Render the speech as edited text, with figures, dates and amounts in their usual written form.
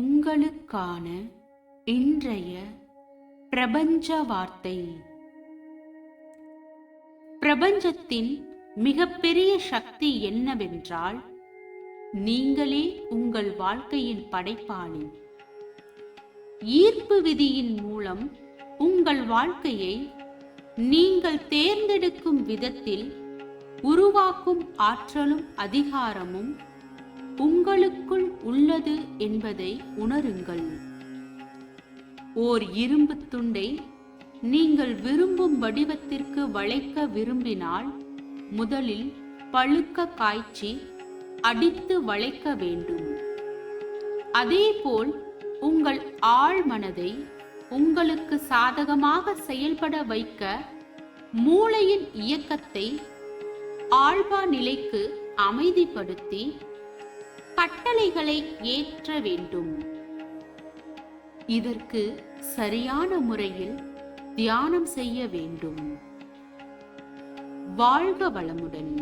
உங்களுக்கான இன்றைய பிரபஞ்ச வார்த்தை. பிரபஞ்சத்தின் மிகப்பெரிய சக்தி என்னவென்றால், நீங்களே உங்கள் வாழ்க்கையின் படைப்பாளி. ஈர்ப்பு விதியின் மூலம் உங்கள் வாழ்க்கையை நீங்கள் தேர்ந்தெடுக்கும் விதத்தில் உருவாக்கும் ஆற்றலும் அதிகாரமும் உங்களுக்குள் உள்ளது என்பதை உணருங்கள். ஓர் இரும்பு துண்டை நீங்கள் விரும்பும் வடிவத்திற்கு வளைக்க விரும்பினால் முதலில் பழுக்க காய்ச்சி அடித்து வளைக்க வேண்டும். அதேபோல் உங்கள் ஆழ் மனதை உங்களுக்கு சாதகமாக செயல்பட வைக்க மூளையின் இயக்கத்தை ஆல்பா நிலைக்கு அமைதிப்படுத்தி கட்டளைகளை ஏற்ற வேண்டும். இதற்கு சரியான முறையில் தியானம் செய்ய வேண்டும். வாழ்க வளமுடன்.